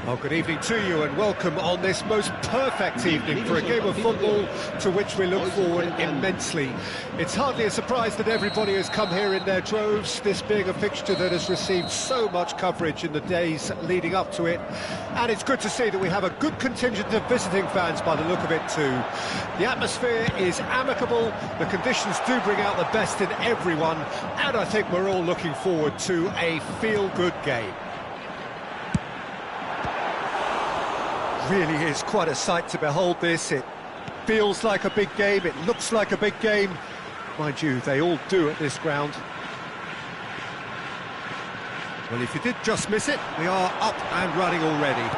Oh, good evening to you and welcome on this most perfect evening for a game of football to which we look forward immensely. It's hardly a surprise that everybody has come here in their droves, this being a fixture that has received so much coverage in the days leading up to it. And it's good to see that we have a good contingent of visiting fans by the look of it too. The atmosphere is amicable, the conditions do bring out the best in everyone, and I think we're all looking forward to a feel-good game. Really is quite a sight to behold this. It feels like a big game, it looks like a big game. Mind you, they all do at this ground. Well, if you did just miss it, we are up and running already.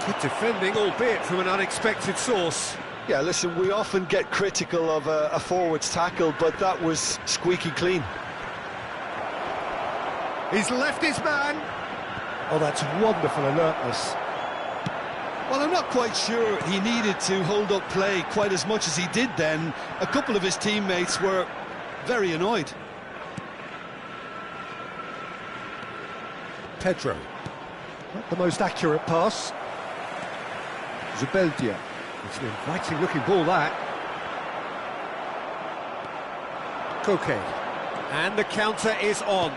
Good defending, albeit from an unexpected source. Yeah, listen, we often get critical of a forward's tackle, but that was squeaky clean. He's left his man. Oh, that's wonderful alertness. Well, I'm not quite sure he needed to hold up play quite as much as he did then. A couple of his teammates were very annoyed. Pedro. Not the most accurate pass. Zubeldia. It's an inviting-looking ball, that. Koke. And the counter is on.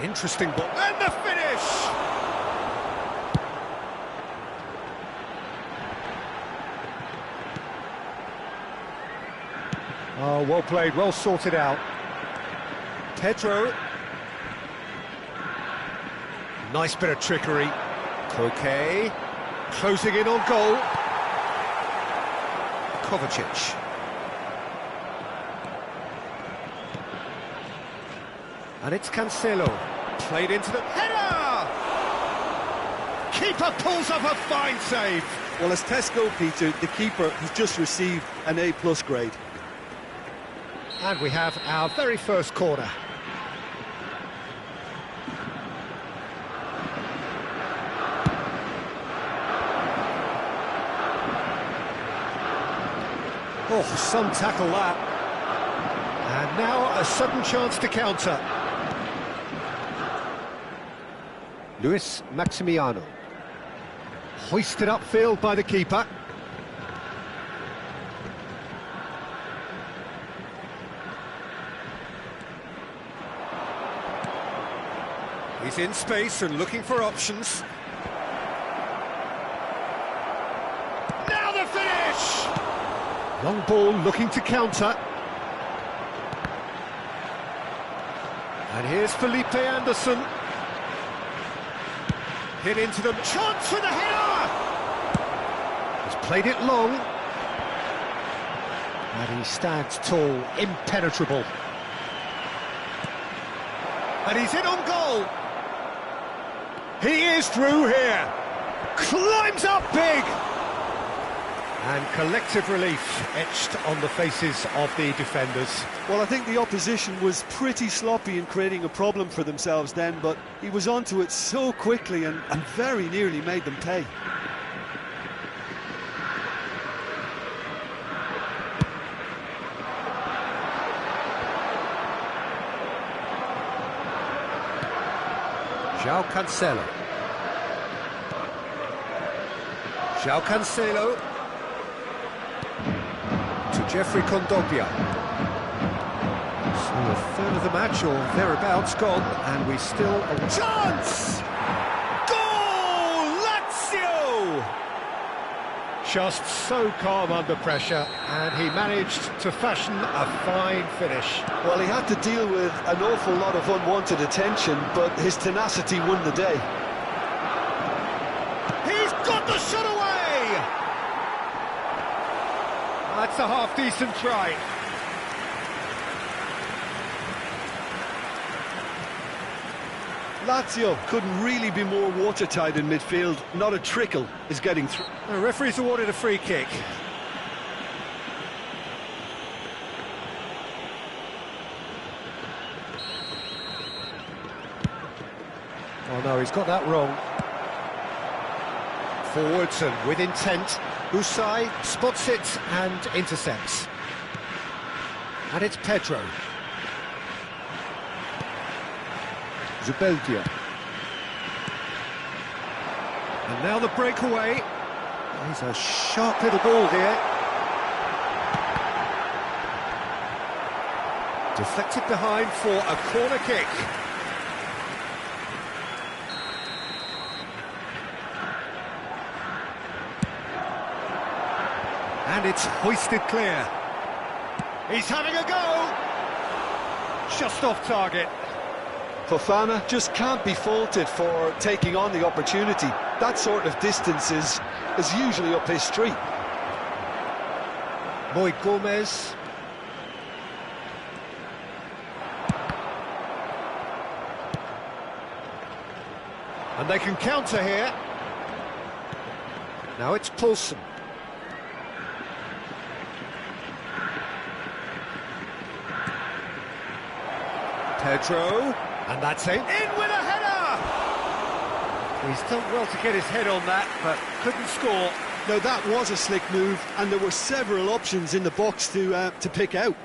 Interesting ball. And the finish! Oh, well played, well sorted out. Pedro. Nice bit of trickery. Koke. Closing in on goal. Kovacic. And it's Cancelo. Played into the header! Keeper pulls off a fine save. Well, as Tesco, Peter, the keeper has just received an A+ grade. And we have our very first corner. Oh, some tackle that. And now a sudden chance to counter. Luis Maximiano. Hoisted upfield by the keeper. He's in space and looking for options. Now the finish! Long ball looking to counter. And here's Felipe Anderson. Hit into them. Chance for the header! He's played it long. And he stands tall, impenetrable. And he's in on goal. He is through here. Climbs up big. And collective relief etched on the faces of the defenders. Well, I think the opposition was pretty sloppy in creating a problem for themselves then, but he was onto it so quickly and very nearly made them pay. João Cancelo. João Cancelo. Jeffrey Kondogbia. So a third of the match or thereabouts gone, and we still a chance! Goal! Lazio! Just so calm under pressure, and he managed to fashion a fine finish. Well, he had to deal with an awful lot of unwanted attention, but his tenacity won the day. He's got the shot away! That's a half-decent try. Lazio couldn't really be more watertight in midfield. Not a trickle is getting through. The referee's awarded a free kick. Oh no, he's got that wrong. Forwards and with intent. Usai spots it and intercepts. And it's Pedro. Zubeldia. And now the breakaway. He's a sharp little ball here. Deflected behind for a corner kick. And it's hoisted clear. He's having a go! Just off target. Fofana just can't be faulted for taking on the opportunity. That sort of distance is usually up his street. Boy Gomez. And they can counter here. Now it's Poulsen. Pedro, and that's it. In with a header! He's done well to get his head on that, but couldn't score. Now that was a slick move, and there were several options in the box to pick out.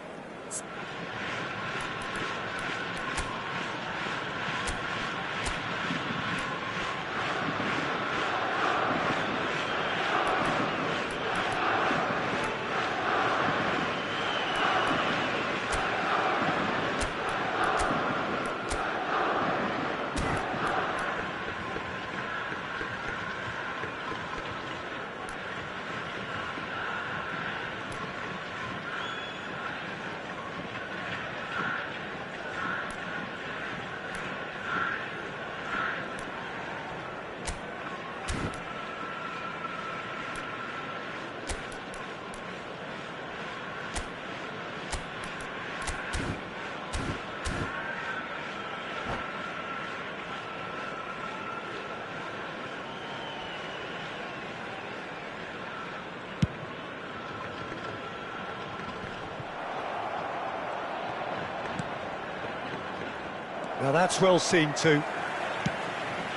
Now that's well seen too.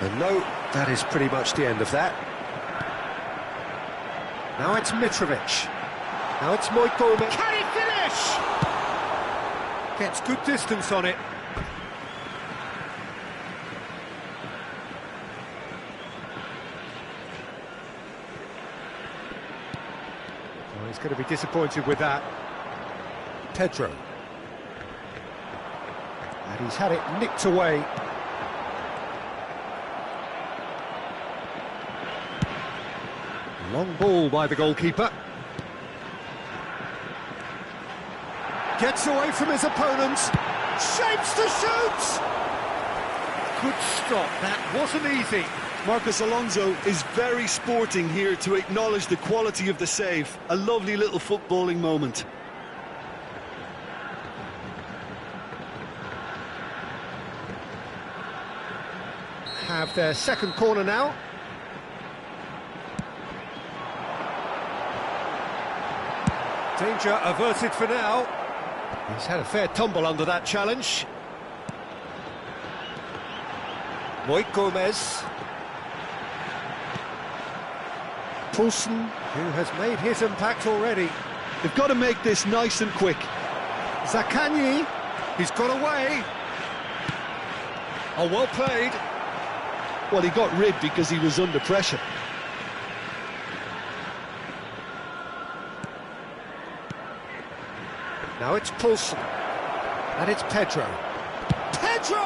And no, that is pretty much the end of that. Now it's Mitrovic. Now it's Moy Gomez. Can he finish? Gets good distance on it. Oh, he's going to be disappointed with that. Pedro. And he's had it nicked away. Long ball by the goalkeeper. Gets away from his opponent. Shapes to shoot! Good stop, that wasn't easy. Marcos Alonso is very sporting here to acknowledge the quality of the save. A lovely little footballing moment. Have their second corner now. Danger averted for now. He's had a fair tumble under that challenge. Moy Gomez. Poulsen, who has made his impact already. They've got to make this nice and quick. Zaccagni, he's got away. Oh, well played. Well, he got rid because he was under pressure. Now it's Poulsen. And it's Pedro. Pedro!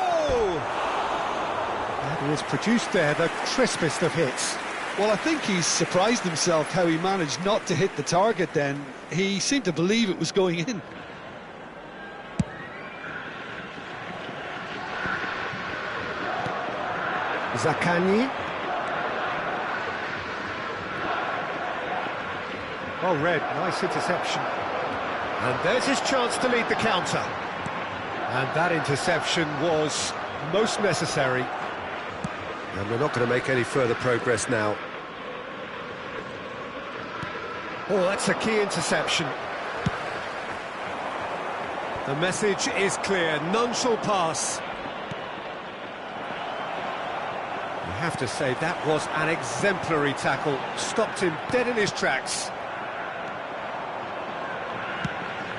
And he has produced there the crispest of hits. Well, I think he's surprised himself how he managed not to hit the target then. He seemed to believe it was going in. Zaccagni. Well read, nice interception. And there's his chance to lead the counter. And that interception was most necessary. And we're not going to make any further progress now. Oh, that's a key interception. The message is clear, none shall pass. You have to say that was an exemplary tackle, stopped him dead in his tracks.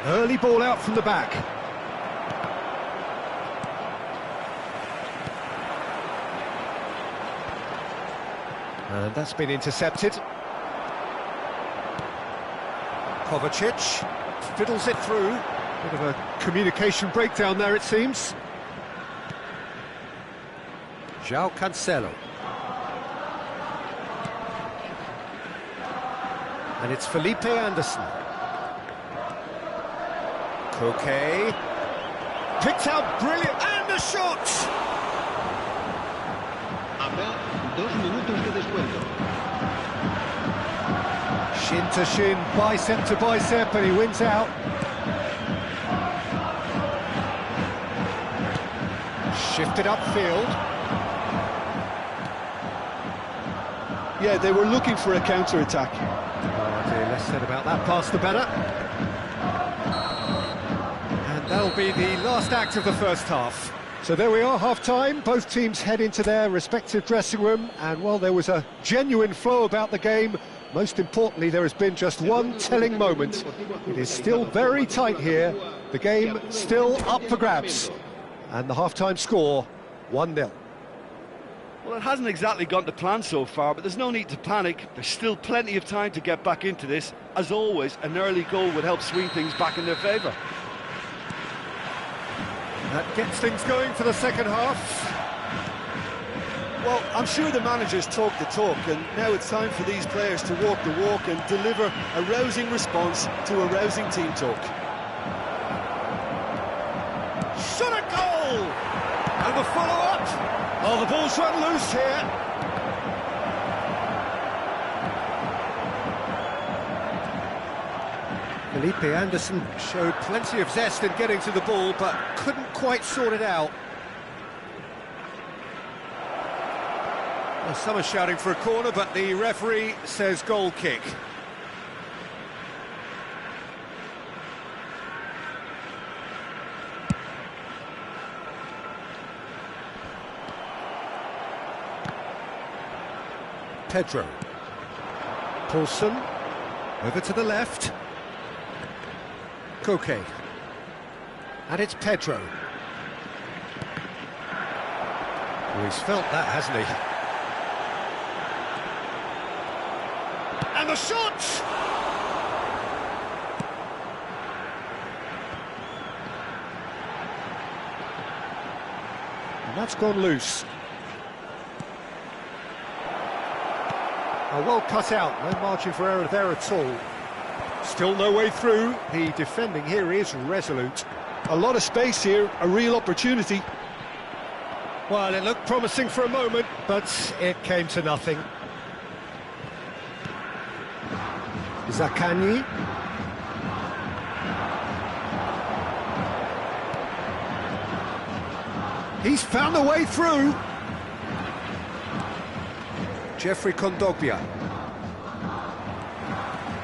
Early ball out from the back. And that's been intercepted. Kovacic fiddles it through. Bit of a communication breakdown there, it seems. João Cancelo. And it's Felipe Anderson. Koke. Picked out brilliant. And the shot! Habrá 2 minutos de descuento. Shin to shin, bicep to bicep, and he wins out. Shifted upfield. Yeah, they were looking for a counter-attack. Oh dear, less said about that pass the better. And that'll be the last act of the first half. So there we are, half-time. Both teams head into their respective dressing room, and while there was a genuine flow about the game, most importantly, there has been just one telling moment. It is still very tight here. The game still up for grabs. And the half-time score, 1-0. Well, it hasn't exactly gone to plan so far, but there's no need to panic. There's still plenty of time to get back into this. As always, an early goal would help swing things back in their favour. That gets things going for the second half. Well, I'm sure the managers talk the talk, and now it's time for these players to walk the walk and deliver a rousing response to a rousing team talk. Shot a goal! And the follow-up! Oh, the ball's run loose here. Felipe Anderson showed plenty of zest in getting to the ball, but couldn't quite sort it out. Well, some are shouting for a corner, but the referee says goal kick. Pedro. Paulson. Over to the left. Koke. And it's Pedro. Oh, he's felt that, hasn't he? And the shot! And that's gone loose. Oh, well cut out, no margin for error there at all. Still no way through. The defending here is resolute. A lot of space here, a real opportunity. Well, it looked promising for a moment, but it came to nothing. Zaccagni. He's found a way through. Jeffrey Kondogbia.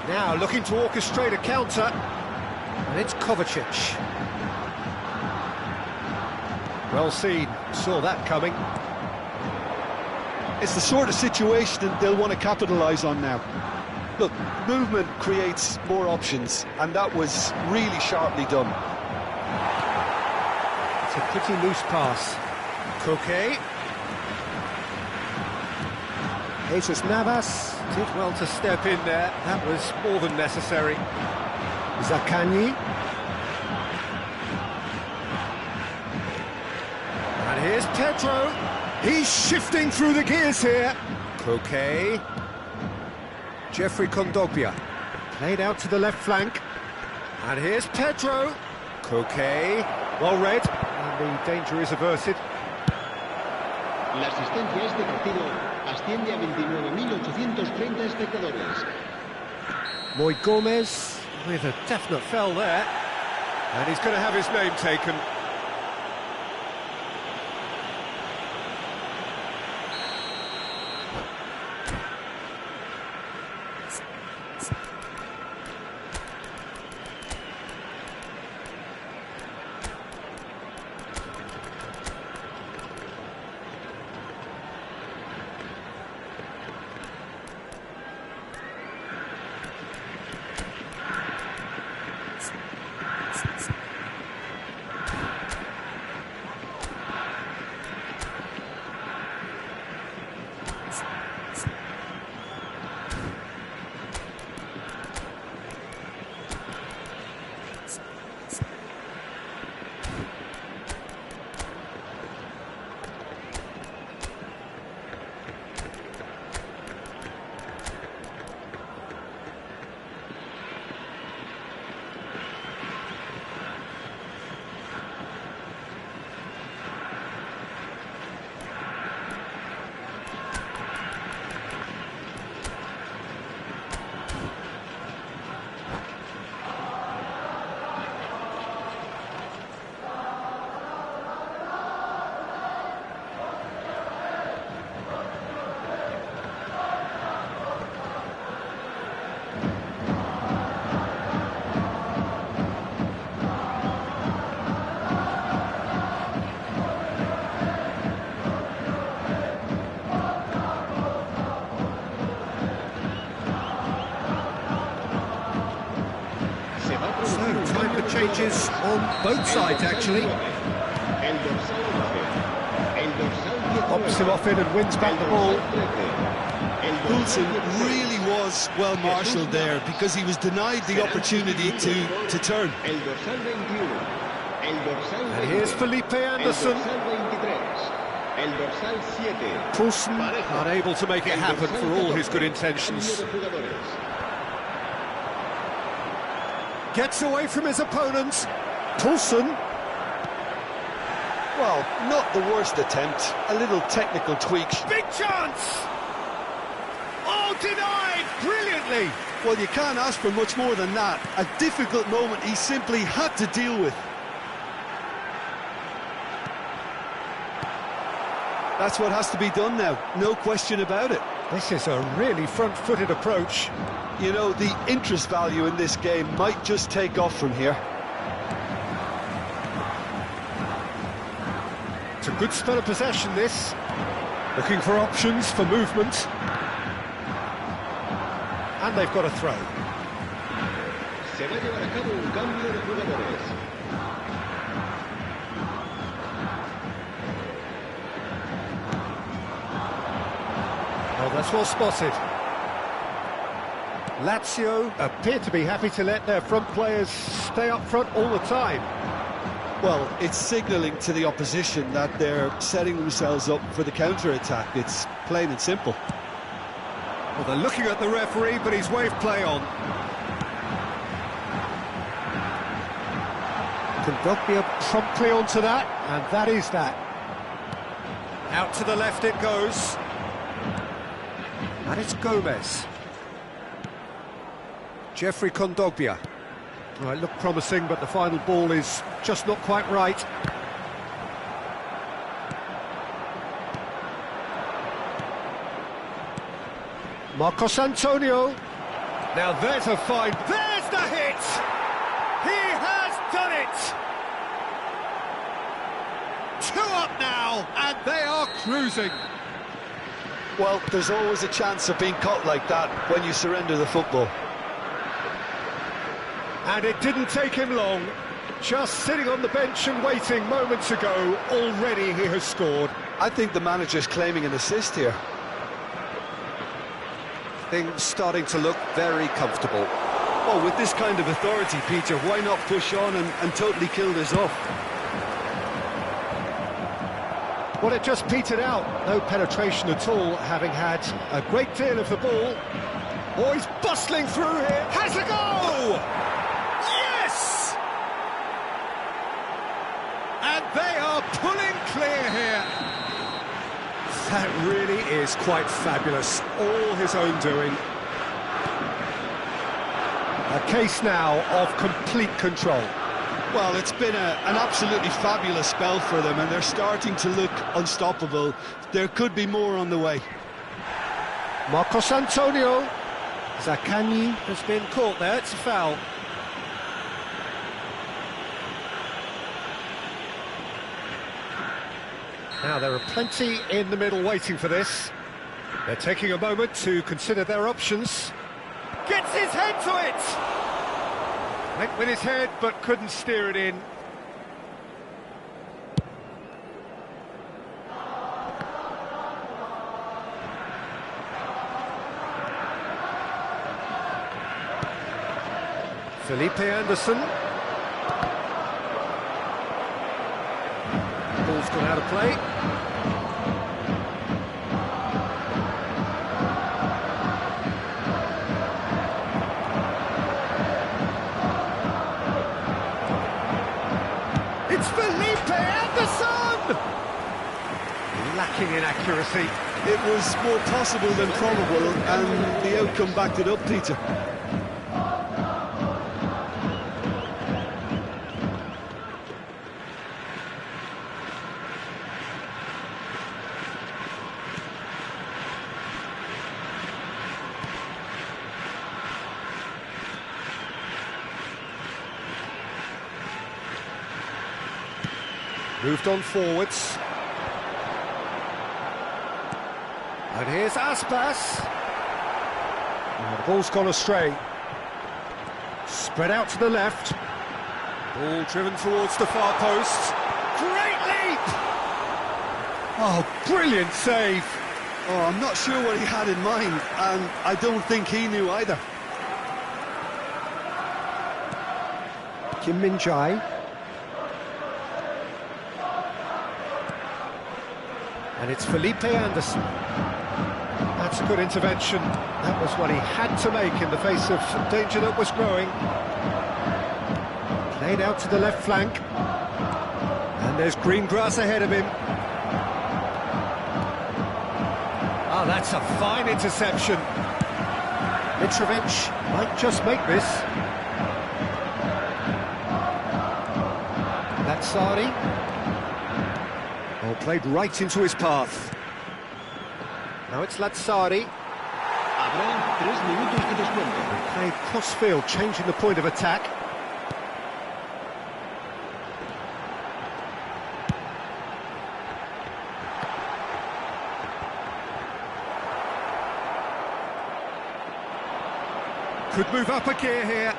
Now looking to orchestrate a counter, and it's Kovacic. Well seen, saw that coming. It's the sort of situation they'll want to capitalise on now. Look, movement creates more options, and that was really sharply done. It's a pretty loose pass. Koke. Jesus Navas did well to step in there. That was more than necessary. Zaccagni. And here's Pedro. He's shifting through the gears here. Koke. Jeffrey Kondogbia. Played out to the left flank. And here's Pedro. Koke. Well read. And the danger is averted. La asistencia a este partido asciende a 29.830 espectadores. Moy Gomez with a definite foul there. And he's going to have his name taken. changes on both sides, actually. Pops him off in and wins back the ball. Poulsen really was well marshalled there because he was denied the opportunity to turn. And here's Felipe Anderson. Poulsen unable to make it happen for all his good intentions. Gets away from his opponent. Poulsen. Well, not the worst attempt. A little technical tweak. Big chance! Oh, denied! Brilliantly! Well, you can't ask for much more than that. A difficult moment he simply had to deal with. That's what has to be done now, no question about it. This is a really front-footed approach. You know, the interest value in this game might just take off from here. It's a good spell of possession, this. Looking for options for movement. And they've got a throw. Se va a llevar a cabo un cambio de jugadores. Oh, that's well spotted. Lazio appear to be happy to let their front players stay up front all the time. Well, it's signalling to the opposition that they're setting themselves up for the counter-attack. It's plain and simple. Well, they're looking at the referee, but he's waved play on. Kondogbia promptly onto that, and that is that. Out to the left it goes. And it's Gomez. Jeffrey Kondogbia. Well, it looked promising, but the final ball is just not quite right. Marcos Antonio. Now there's a fine... There's the hit! He has done it! 2 up now, and they are cruising. Well, there's always a chance of being caught like that when you surrender the football. And it didn't take him long. Just sitting on the bench and waiting moments ago, already he has scored. I think the manager's claiming an assist here. Things starting to look very comfortable. Oh, with this kind of authority, Peter, why not push on and totally kill this off? Well, it just petered out. No penetration at all, having had a great deal of the ball. Oh, he's bustling through here. Has a go! Yes! And they are pulling clear here. That really is quite fabulous. All his own doing. A case now of complete control. Well, it's been an absolutely fabulous spell for them, and they're starting to look unstoppable. There could be more on the way. Marcos Antonio. Zaccagni has been caught there. It's a foul. Now, there are plenty in the middle waiting for this. They're taking a moment to consider their options. Gets his head to it! Went with his head, but couldn't steer it in. Felipe Anderson. Ball's gone out of play. It's Felipe Anderson! Lacking in accuracy. It was more possible than probable, and the outcome backed it up, Peter. Moved on forwards. And here's Aspas. Oh, the ball's gone astray. Spread out to the left. Ball driven towards the far post. Great leap! Oh, brilliant save! Oh, I'm not sure what he had in mind, and I don't think he knew either. Kim Min-jae. And it's Felipe Anderson. That's a good intervention. That was what he had to make in the face of danger that was growing. Played out to the left flank. And there's green grass ahead of him. Oh, that's a fine interception. Mitrovic might just make this. Lazzari. Oh, played right into his path. Now it's Lazzari. Habrá 3 minutos de descuento. Played cross-field, changing the point of attack. Could move up a gear here.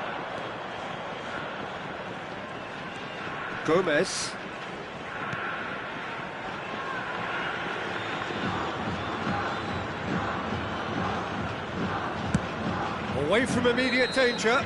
Gomez. Away from immediate danger.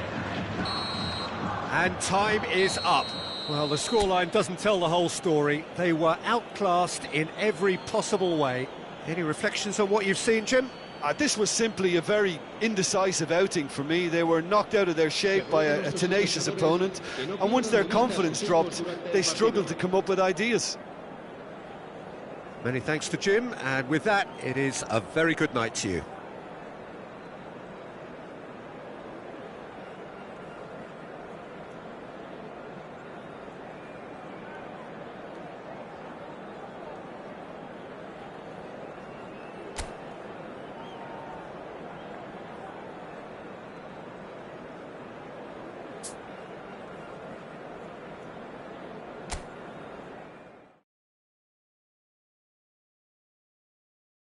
And time is up. Well, the scoreline doesn't tell the whole story. They were outclassed in every possible way. Any reflections on what you've seen, Jim? This was simply a very indecisive outing for me. They were knocked out of their shape by a tenacious opponent, and once their confidence dropped, they struggled to come up with ideas. Many thanks to Jim, and with that, it is a very good night to you.